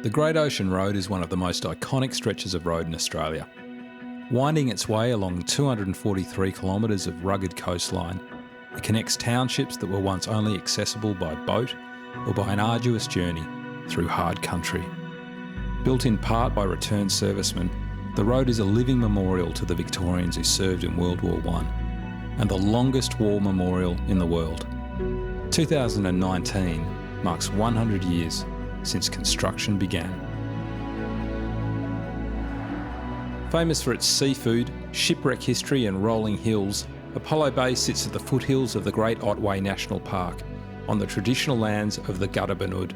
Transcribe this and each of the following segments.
The Great Ocean Road is one of the most iconic stretches of road in Australia. Winding its way along 243 kilometres of rugged coastline, it connects townships that were once only accessible by boat or by an arduous journey through hard country. Built in part by returned servicemen, the road is a living memorial to the Victorians who served in World War I and the longest war memorial in the world. 2019 marks 100 years since construction began. Famous for its seafood, shipwreck history and rolling hills, Apollo Bay sits at the foothills of the Great Otway National Park on the traditional lands of the Gudabanud.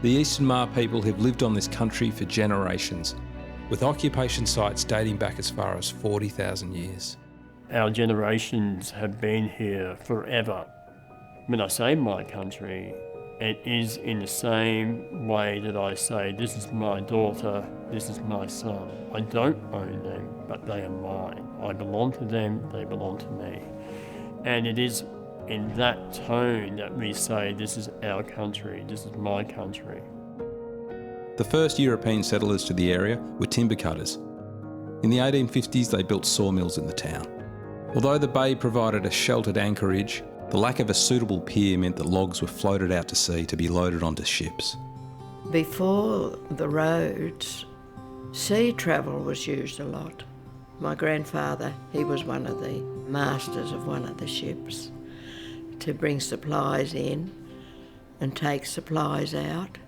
The Eastern Maar people have lived on this country for generations, with occupation sites dating back as far as 40,000 years. Our generations have been here forever. When I say my country, it is in the same way that I say, this is my daughter, this is my son. I don't own them, but they are mine. I belong to them, they belong to me. And it is in that tone that we say, this is our country, this is my country. The first European settlers to the area were timber cutters. In the 1850s, they built sawmills in the town. Although the bay provided a sheltered anchorage, the lack of a suitable pier meant that logs were floated out to sea to be loaded onto ships. Before the roads, sea travel was used a lot. My grandfather, he was one of the masters of one of the ships to bring supplies in and take supplies out.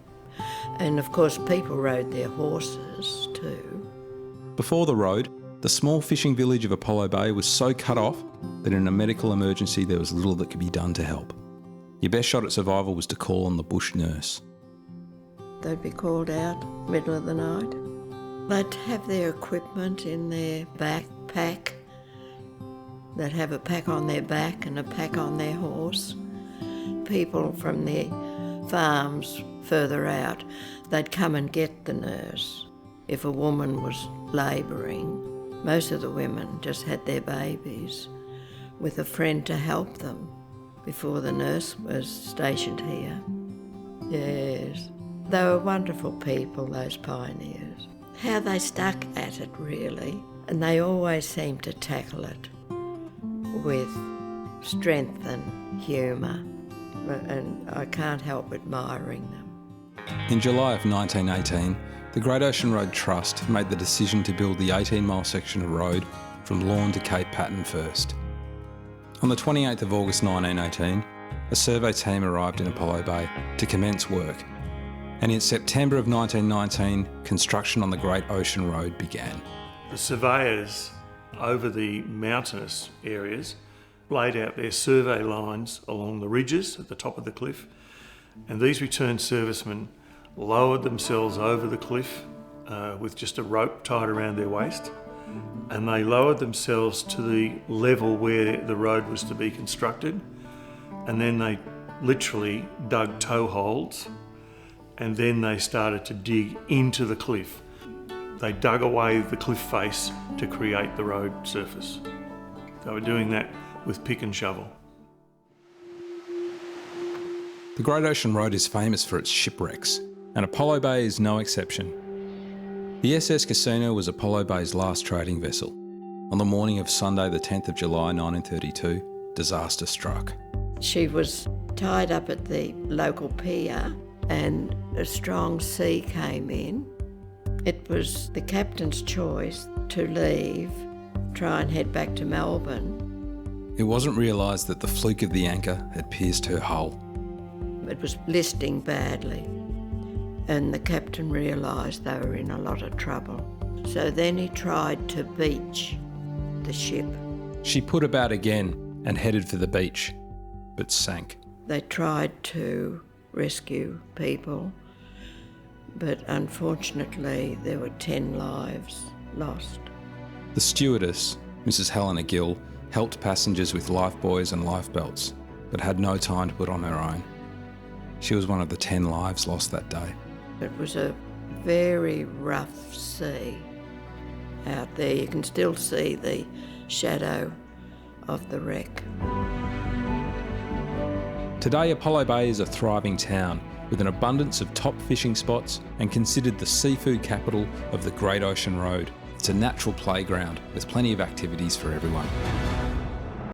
And of course, people rode their horses too. Before the road, the small fishing village of Apollo Bay was so cut off that in a medical emergency there was little that could be done to help. Your best shot at survival was to call on the bush nurse. They'd be called out middle of the night. They'd have their equipment in their backpack. They'd have a pack on their back and a pack on their horse. People from their farms further out, they'd come and get the nurse. If a woman was labouring, most of the women just had their babies with a friend to help them before the nurse was stationed here. Yes, they were wonderful people, those pioneers. How they stuck at it, really, and they always seemed to tackle it with strength and humour, and I can't help admiring them. In July of 1918, the Great Ocean Road Trust made the decision to build the 18-mile section of road from Lorne to Cape Patton first. On the 28th of August 1918, a survey team arrived in Apollo Bay to commence work, and in September of 1919, construction on the Great Ocean Road began. The surveyors over the mountainous areas laid out their survey lines along the ridges at the top of the cliff, and these returned servicemen lowered themselves over the cliff with just a rope tied around their waist, and they lowered themselves to the level where the road was to be constructed, and then they literally dug toe holds, and then they started to dig into the cliff. They dug away the cliff face to create the road surface. They were doing that with pick and shovel. The Great Ocean Road is famous for its shipwrecks, and Apollo Bay is no exception. The SS Casino was Apollo Bay's last trading vessel. On the morning of Sunday the 10th of July 1932, disaster struck. She was tied up at the local pier and a strong sea came in. It was the captain's choice to leave, try and head back to Melbourne. It wasn't realised that the fluke of the anchor had pierced her hull. It was listing badly, and the captain realised they were in a lot of trouble. So then he tried to beach the ship. She put about again and headed for the beach, but sank. They tried to rescue people, but unfortunately there were 10 lives lost. The stewardess, Mrs. Helena Gill, helped passengers with lifebuoys and lifebelts, but had no time to put on her own. She was one of the 10 lives lost that day. It was a very rough sea out there. You can still see the shadow of the wreck. Today, Apollo Bay is a thriving town with an abundance of top fishing spots and considered the seafood capital of the Great Ocean Road. It's a natural playground with plenty of activities for everyone.